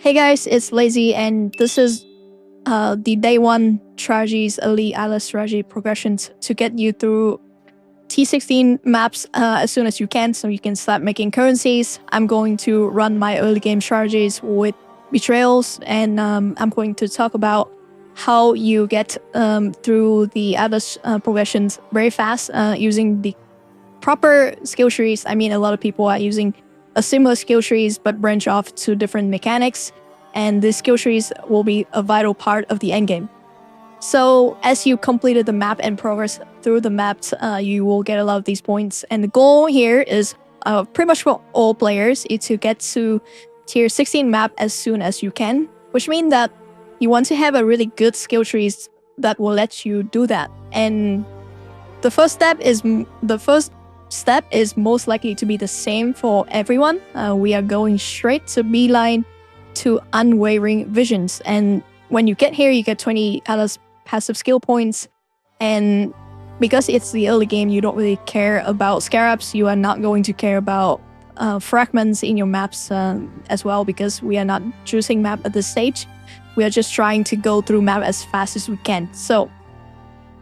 Hey guys, it's Lazy, and this is the day 1 strategies, early atlas strategy progressions to get you through T16 maps as soon as you can, so you can start making currencies. I'm going to run my early game strategies with Betrayals, and I'm going to talk about how you get through the atlas progressions very fast using the proper skill trees. I mean, a lot of people are using a similar skill trees but branch off to different mechanics, and these skill trees will be a vital part of the endgame. So as you completed the map and progress through the maps, you will get a lot of these points, and the goal here is pretty much for all players is to get to tier 16 map as soon as you can, which means that you want to have a really good skill trees that will let you do that. And the first step is most likely to be the same for everyone. We are going straight to beeline to unwavering visions, and when you get here you get 20 atlas passive skill points, and because it's the early game you don't really care about scarabs. You are not going to care about fragments in your maps as well, because we are not choosing map at this stage. We are just trying to go through map as fast as we can. So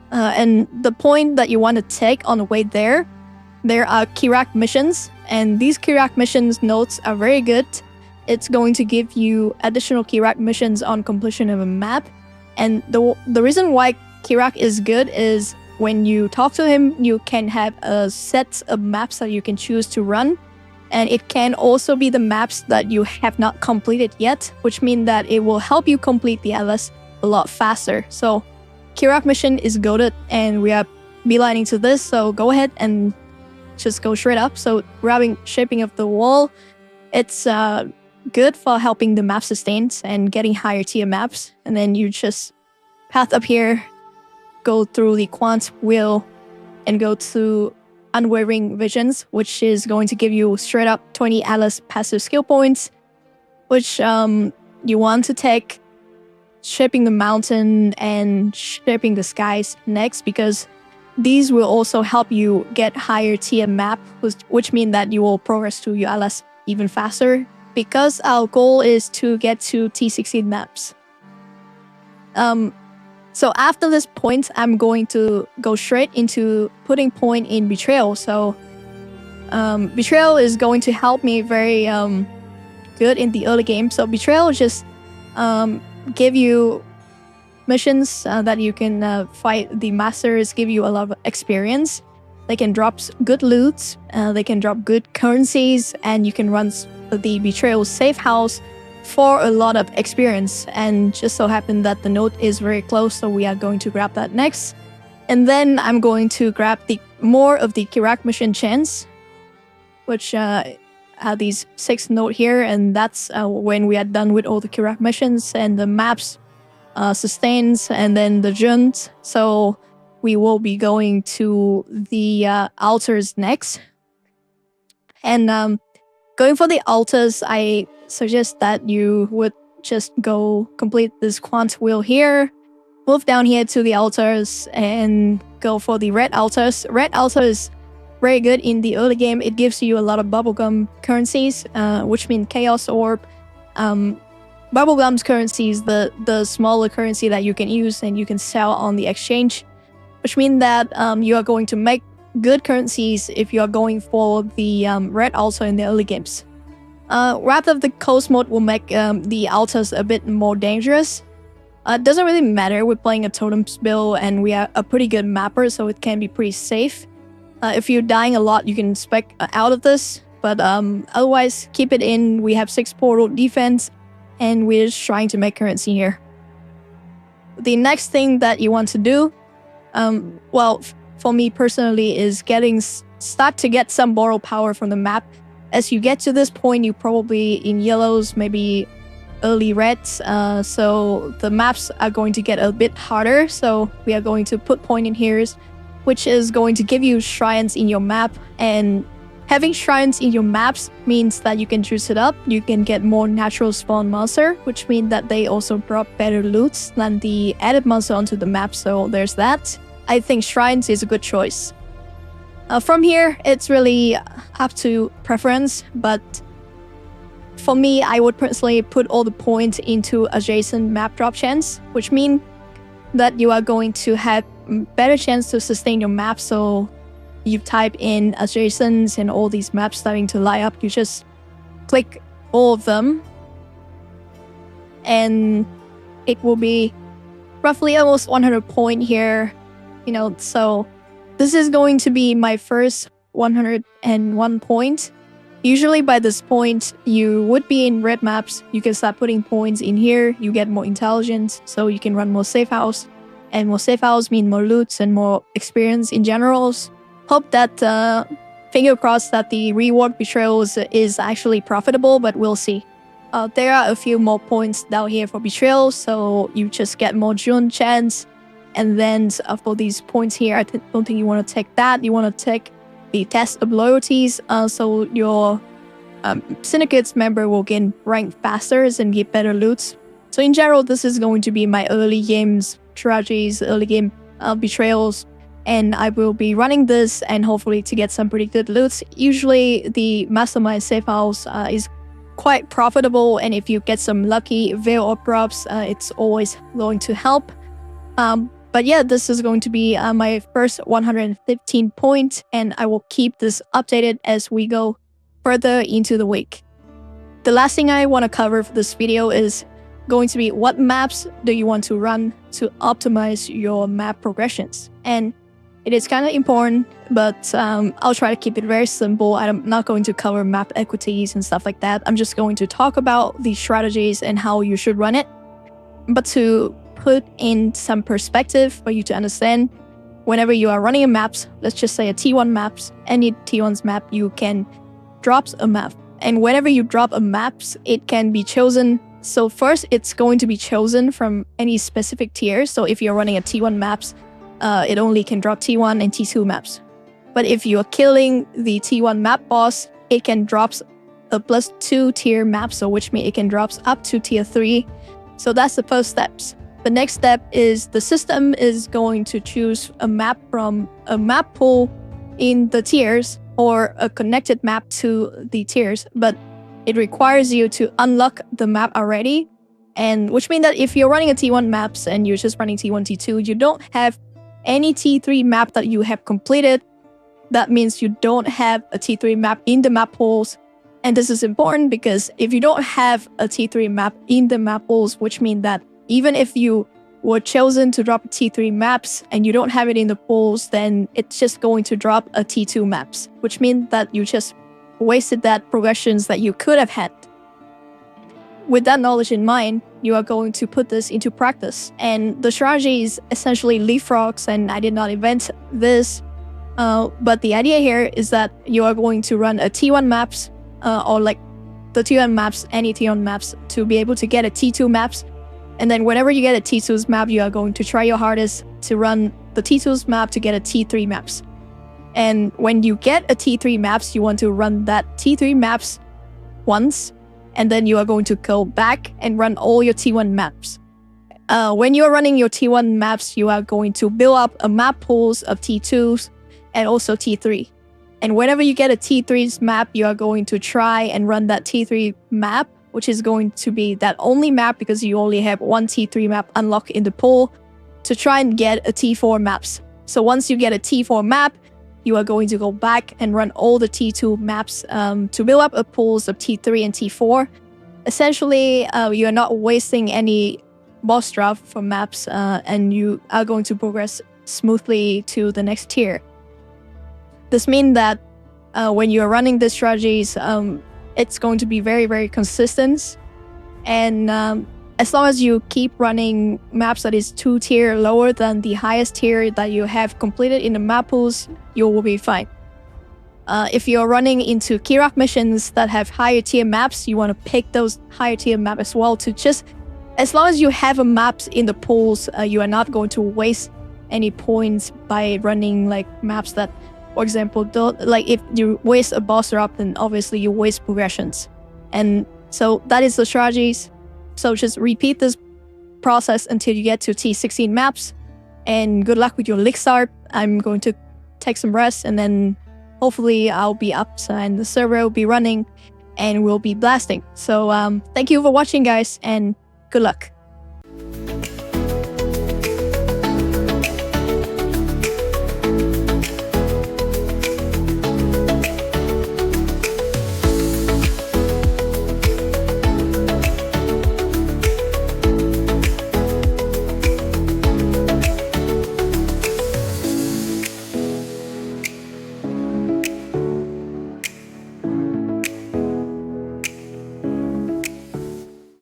and the point that you want to take on the way there are Kirac missions, and these Kirac missions notes are very good. It's going to give you additional Kirac missions on completion of a map, and the reason why Kirac is good is when you talk to him, you can have a set of maps that you can choose to run, and it can also be the maps that you have not completed yet, which means that it will help you complete the atlas a lot faster. So Kirac mission is goated, and we are beelining to this, so go ahead and just go straight up. So grabbing shaping of the wall, it's good for helping the map sustains and getting higher tier maps. And then you just path up here, go through the quant wheel, and go to unwavering visions, which is going to give you straight up 20 atlas passive skill points, which you want to take shaping the mountain and shaping the skies next, because these will also help you get higher tier map, which means that you will progress to your atlas even faster, because our goal is to get to T16 maps. So after this point, I'm going to go straight into putting point in Betrayal. So Betrayal is going to help me very good in the early game. So Betrayal just give you missions that you can fight the masters, give you a lot of experience. They can drop good loot, they can drop good currencies, and you can run the Betrayal safe house for a lot of experience. And just so happened that the node is very close, so we are going to grab that next. And then I'm going to grab more of the Kirac mission chance, which have these 6 nodes here, and that's when we are done with all the Kirac missions and the maps sustains, and then the junt. So we will be going to the altars next, and going for the altars, I suggest that you would just go complete this quant wheel here, move down here to the altars, and go for the red altars. Red altar is very good in the early game. It gives you a lot of bubblegum currencies, which mean chaos orb. Bubblegum's currency is the smaller currency that you can use and you can sell on the exchange, which means that you are going to make good currencies if you are going for the red altar in the early games. Wrath of the Coast mode will make the altars a bit more dangerous. It doesn't really matter, we're playing a totems build and we are a pretty good mapper, so it can be pretty safe. If you're dying a lot, you can spec out of this, but otherwise keep it in. We have 6 portal defense, and we're just trying to make currency here. The next thing that you want to do, well, for me personally, is start to get some borrow power from the map. As you get to this point, you probably in yellows, maybe early reds, so the maps are going to get a bit harder. So we are going to put point in here, which is going to give you shrines in your map, and having shrines in your maps means that you can juice it up. You can get more natural spawn monster, which means that they also drop better loot than the added monster onto the map, so there's that. I think shrines is a good choice. From here, it's really up to preference, but for me, I would personally put all the points into adjacent map drop chance, which means that you are going to have better chance to sustain your map. So you type in adjacents and all these maps starting to light up. You just click all of them, and it will be roughly almost 100 point here. So this is going to be my first 101 point. Usually by this point, you would be in red maps. You can start putting points in here. You get more intelligence, so you can run more safe house. And more safe house mean more loots and more experience in general. Hope that, finger crossed that the reward Betrayal is actually profitable, but we'll see. There are a few more points down here for Betrayal, so you just get more June chance. And then for these points here, I don't think you want to take that. You want to take the test of loyalties, so your syndicates member will gain rank faster and get better loots. So in general, this is going to be my early games strategies, early game Betrayals, and I will be running this and hopefully to get some pretty good loots. Usually the Mastermind safe house is quite profitable, and if you get some lucky veil or drops, it's always going to help. But yeah, this is going to be my first 115 point, and I will keep this updated as we go further into the week. The last thing I want to cover for this video is going to be what maps do you want to run to optimize your map progressions. And it is kind of important, but I'll try to keep it very simple. I'm not going to cover map equities and stuff like that. I'm just going to talk about the strategies and how you should run it. But to put in some perspective for you to understand, whenever you are running a maps, let's just say a T1 maps, any T1's map, you can drop a map. And whenever you drop a maps, it can be chosen. So first, it's going to be chosen from any specific tier. So if you're running a T1 maps, it only can drop T1 and T2 maps. But if you're killing the T1 map boss, it can drop a +2 tier map, so which means it can drop up to tier 3. So that's the first steps. The next step is the system is going to choose a map from a map pool in the tiers or a connected map to the tiers, but it requires you to unlock the map already. And which means that if you're running a T1 maps and you're just running T1, T2, you don't have any T3 map that you have completed. That means you don't have a T3 map in the map pools. And this is important because if you don't have a T3 map in the map pools, which means that even if you were chosen to drop T3 maps and you don't have it in the pools, then it's just going to drop a T2 maps, which means that you just wasted that progressions that you could have had. With that knowledge in mind, you are going to put this into practice. And the strategy is essentially leapfrogs, and I did not invent this. But the idea here is that you are going to run a T1 maps, or like the T1 maps, any T1 maps, to be able to get a T2 maps. And then whenever you get a T2's map, you are going to try your hardest to run the T2's map to get a T3 maps. And when you get a T3 maps, you want to run that T3 maps once, and then you are going to go back and run all your T1 maps. When you're running your T1 maps, you are going to build up a map pools of T2s and also T3. And whenever you get a T3's map, you are going to try and run that T3 map, which is going to be that only map because you only have one T3 map unlocked in the pool, to try and get a T4 maps. So once you get a T4 map, you are going to go back and run all the T2 maps to build up a pools of T3 and T4. Essentially, you are not wasting any boss drop for maps, and you are going to progress smoothly to the next tier. This means that when you are running these strategies, it's going to be very, very consistent. And as long as you keep running maps that is 2 tier lower than the highest tier that you have completed in the map pools, you will be fine. If you're running into Kirac missions that have higher tier maps, you want to pick those higher tier maps as well to just, as long as you have a maps in the pools, you are not going to waste any points by running like maps that, for example, don't, like if you waste a boss drop, then obviously you waste progressions. And so that is the strategies. So just repeat this process until you get to T16 maps, and good luck with your league start. I'm going to take some rest, and then hopefully I'll be up and the server will be running. and we'll be blasting. So thank you for watching, guys, and good luck.